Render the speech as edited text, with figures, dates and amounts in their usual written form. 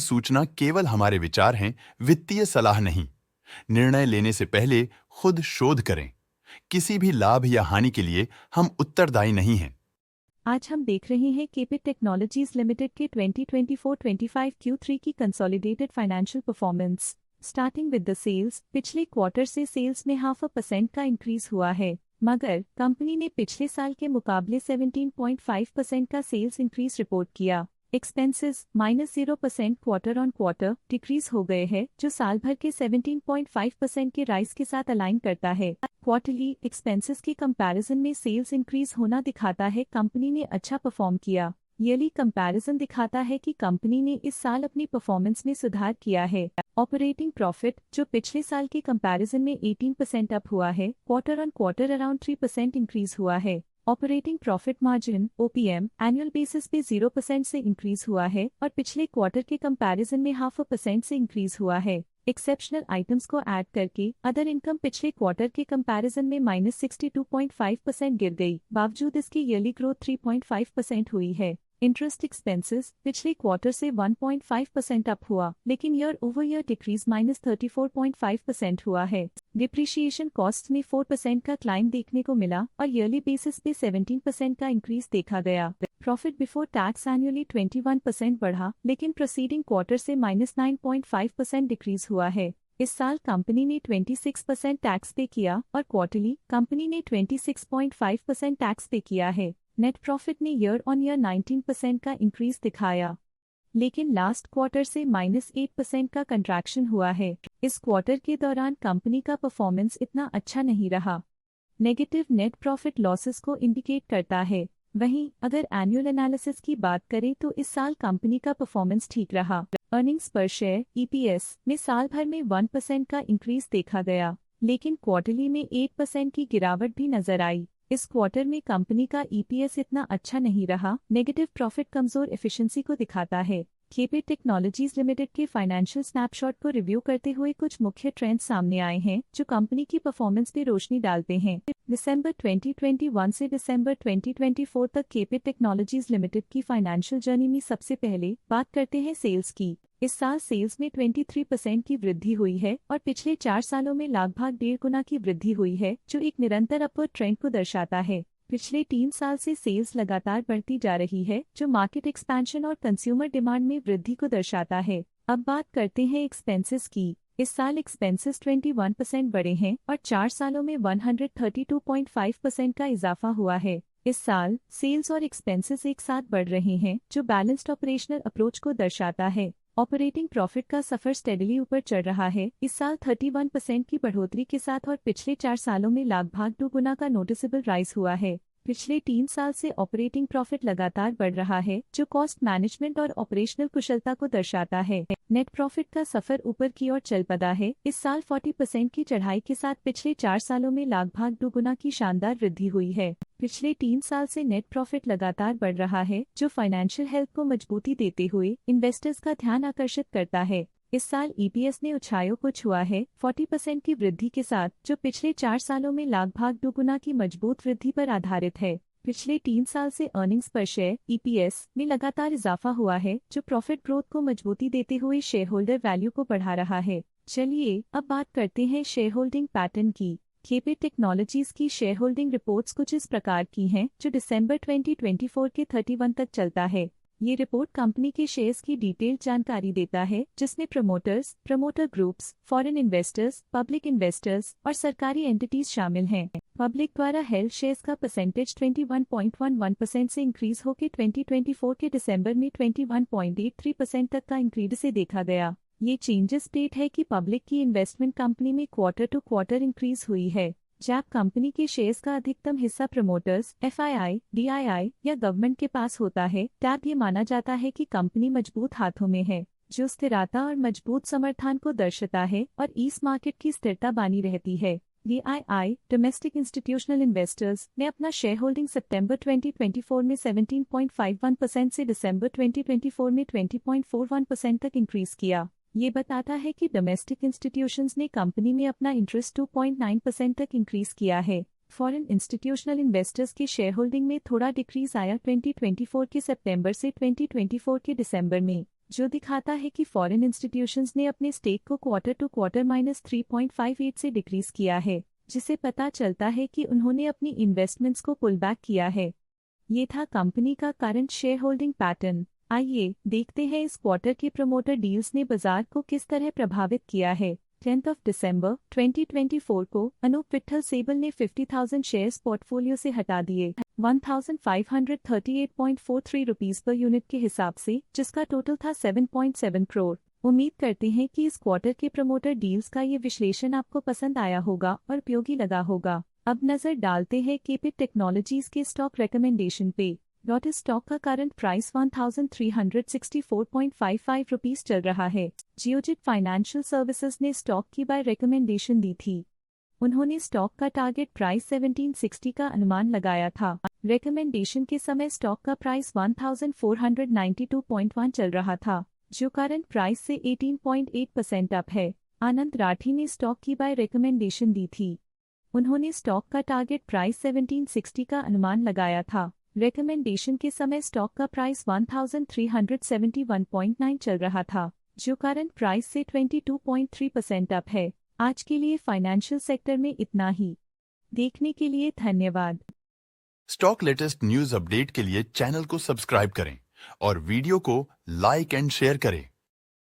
सूचना केवल हमारे विचार हैं, वित्तीय सलाह नहीं। निर्णय लेने से पहले खुद शोध करें। किसी भी लाभ या हानि के लिए हम उत्तरदायी नहीं हैं। आज हम देख रहे हैं केपिट टेक्नोलॉजीज लिमिटेड के 2024-25 Q3 की consolidated financial performance. Starting with the sales, पिछले क्वार्टर से सेल्स में 0.5% का इंक्रीज हुआ है, मगर कंपनी ने पिछले साल के मुकाबले 17.5% का सेल्स इंक्रीज रिपोर्ट किया। Expenses -0% quarter on quarter decrease हो गए हैं, जो साल भर के 17.5% के राइज के साथ अलाइन करता है। क्वार्टरली एक्सपेंसेस के कंपैरिजन में सेल्स इंक्रीज होना दिखाता है कंपनी ने अच्छा परफॉर्म किया। ईयरली कंपैरिजन दिखाता है कि कंपनी ने इस साल अपनी परफॉर्मेंस में सुधार किया है। ऑपरेटिंग प्रॉफिट, जो पिछले साल के कंपैरिजन में 18% अप हुआ है, quarter on quarter around 3% increase हुआ है। Operating profit margin (OPM) annual basis पे 0% से इंक्रीज हुआ है और पिछले क्वार्टर के कंपैरिजन में 0.5% से इंक्रीज हुआ है। एक्सेप्शनल आइटम्स को ऐड करके अदर इनकम पिछले क्वार्टर के कंपैरिजन में -62.5% गिर गई, बावजूद इसकी ईयरली ग्रोथ 3.5% हुई है। इंटरेस्ट एक्सपेंसेस पिछले क्वार्टर से 1.5% अप हुआ, लेकिन ईयर ओवर ईयर डिक्रीज -34.5% हुआ है। डिप्रिशिएशन कॉस्ट में 4% का क्लाइम देखने को मिला और ईयरली बेसिस पे 17% का इंक्रीज देखा गया। प्रॉफिट बिफोर टैक्स एनुअली 21% बढ़ा, लेकिन प्रोसीडिंग क्वार्टर से -9.5% डिक्रीज हुआ है। इस साल कंपनी ने 26% टैक्स पे किया और क्वार्टरली कंपनी ने 26.5% टैक्स पे किया है। नेट प्रॉफिट ने ईयर ऑन ईयर 19% का इंक्रीज दिखाया, लेकिन लास्ट क्वार्टर से -8% का कंट्रैक्शन हुआ है। इस क्वार्टर के दौरान कंपनी का परफॉर्मेंस इतना अच्छा नहीं रहा। नेगेटिव नेट प्रॉफिट लॉसेस को इंडिकेट करता है। वहीं अगर एनुअल एनालिसिस की बात करें तो इस साल कंपनी का परफॉर्मेंस ठीक रहा। अर्निंग्स पर शेयर (EPS) में साल भर में 1% का इंक्रीज देखा गया, लेकिन क्वार्टरली में 8% की गिरावट भी नजर आई। इस क्वार्टर में कंपनी का EPS इतना अच्छा नहीं रहा। नेगेटिव प्रॉफिट कमजोर एफिशिएंसी को दिखाता है। केपिट टेक्नोलॉजीज लिमिटेड के फाइनेंशियल स्नैपशॉट को रिव्यू करते हुए कुछ मुख्य ट्रेंड्स सामने आए हैं जो कंपनी की परफॉर्मेंस पे रोशनी डालते हैं। दिसंबर 2021 से दिसंबर 2024 तक केपिट टेक्नोलॉजीज लिमिटेड की फाइनेंशियल जर्नी में सबसे पहले बात करते हैं सेल्स की। इस साल सेल्स में 23% की वृद्धि हुई है और पिछले 4 सालों में लगभग 1.5 गुना की वृद्धि हुई है, जो एक निरंतर अपवर्ड ट्रेंड को दर्शाता है। पिछले 3 साल से सेल्स लगातार बढ़ती जा रही है, जो मार्केट एक्सपेंशन और कंज्यूमर डिमांड में वृद्धि को दर्शाता है। अब बात करते हैं एक्सपेंसेस की। इस साल एक्सपेंसेस 21% बढ़े हैं और 4 सालों में 132.5% का इजाफा हुआ है। इस साल सेल्स और एक्सपेंसेस एक साथ बढ़ रहे हैं, जो बैलेंस्ड ऑपरेशनल अप्रोच को दर्शाता है। ऑपरेटिंग प्रॉफिट का सफर स्टेडली ऊपर चढ़ रहा है, इस साल 31% की बढ़ोतरी के साथ और पिछले 4 सालों में लगभग 2 गुना का नोटिसेबल राइज हुआ है। पिछले 3 साल से ऑपरेटिंग प्रॉफिट लगातार बढ़ रहा है, जो कॉस्ट मैनेजमेंट और ऑपरेशनल कुशलता को दर्शाता है। नेट प्रॉफिट का सफर ऊपर की ओर चल पड़ा है, इस साल 40% की चढ़ाई के साथ पिछले 4 सालों में लगभग 2 गुना की शानदार वृद्धि हुई है। पिछले 3 साल से नेट प्रॉफिट लगातार बढ़ रहा है, जो फाइनेंशियल हेल्थ को मजबूती देते हुए इन्वेस्टर्स का ध्यान आकर्षित करता है। इस साल EPS ने ऊंचाइयों को छुआ है 40% की वृद्धि के साथ, जो पिछले 4 सालों में लगभग 2 गुना की मजबूत वृद्धि पर आधारित है। पिछले 3 साल से अर्निंग्स पर शेयर (EPS) में लगातार इजाफा हुआ है, जो प्रॉफिट ग्रोथ को मजबूती देते हुए शेयर होल्डर वैल्यू को बढ़ा रहा है। चलिए अब बात करते हैं शेयर होल्डिंग पैटर्न की। केपिट टेक्नोलॉजीज की शेयर होल्डिंग रिपोर्ट्स कुछ इस प्रकार की हैं, जो दिसंबर 2024 के 31 तक चलता है। ये रिपोर्ट कंपनी के शेयर्स की डिटेल्ड जानकारी देता है, जिसमें promoters, promoter groups, foreign investors, public investors और सरकारी एंटिटीज शामिल हैं। पब्लिक द्वारा हेल्ड शेयर्स का परसेंटेज 21.11% से इंक्रीज होकर 2024 के दिसंबर में 21.83% तक का इंक्रीज से देखा गया। ये चेंजेस स्टेट है कि पब्लिक की इन्वेस्टमेंट कंपनी में क्वार्टर टू क्वार्टर इंक्रीज हुई है। जब कंपनी के शेयर्स का अधिकतम हिस्सा प्रमोटर्स, FII, DII या गवर्नमेंट के पास होता है, तब ये माना जाता है कि कंपनी मजबूत हाथों में है, जो स्थिरता और मजबूत समर्थन को दर्शाता है और इस मार्केट की स्थिरता बनी रहती है। DII डोमेस्टिक इंस्टीट्यूशनल इन्वेस्टर्स ने अपना शेयर होल्डिंग सितंबर 2024 में 17.51% से दिसंबर 2024 में 20.41% तक इंक्रीज किया। ये बताता है कि डोमेस्टिक इंस्टीट्यूशंस ने कंपनी में अपना इंटरेस्ट 2.9% तक इंक्रीज किया है। फॉरेन इंस्टीट्यूशनल इन्वेस्टर्स के शेयर होल्डिंग में थोड़ा डिक्रीज आया 2024 के सितंबर से 2024 के दिसंबर में। जो दिखाता है कि फॉरेन इंस्टीट्यूशंस ने अपने स्टेक को क्वार्टर टू क्वार्टर -3.58 से डिक्रीज किया है, जिसे पता चलता है कि उन्होंने अपनी इन्वेस्टमेंट्स को पुल बैक किया है। ये था कंपनी का करंट शेयर होल्डिंग पैटर्न। आइए देखते हैं इस क्वार्टर के प्रमोटर डील्स ने बाजार को किस तरह प्रभावित किया है। 10 दिसंबर 2024 को अनूप विट्ठल सेबल ने 50,000 शेयर्स पोर्टफोलियो से हटा दिए 1,538.43 रुपीस पर यूनिट के हिसाब से, जिसका टोटल था 7.7 करोड़। उम्मीद करते हैं कि इस क्वार्टर के प्रमोटर डील्स का ये विश्लेषण आपको पसंद आया होगा और उपयोगी लगा होगा। अब नजर डालते हैं केपिट टेक्नोलॉजीज के स्टॉक रिकमेंडेशन पे। इस स्टॉक का करंट प्राइस 1,364.55 रुपीस चल रहा है। जियोजित फाइनेंशियल सर्विसेज ने स्टॉक की बाय रिकमेंडेशन दी थी। उन्होंने स्टॉक का टारगेट प्राइस 1760 का अनुमान लगाया था। रिकमेंडेशन के समय स्टॉक का प्राइस 1,492.1 चल रहा था, जो करंट प्राइस से 18.8% अप है। आनंद राठी ने स्टॉक की बाय रिकमेंडेशन दी थी। उन्होंने स्टॉक का टारगेट प्राइस 1760 का अनुमान लगाया था। रिकमेंडेशन के समय स्टॉक का प्राइस 1,371.9 चल रहा था, जो करंट प्राइस से 22.3% अप है। आज के लिए फाइनेंशियल सेक्टर में इतना ही। देखने के लिए धन्यवाद। स्टॉक लेटेस्ट न्यूज अपडेट के लिए चैनल को सब्सक्राइब करें और वीडियो को लाइक एंड शेयर करें।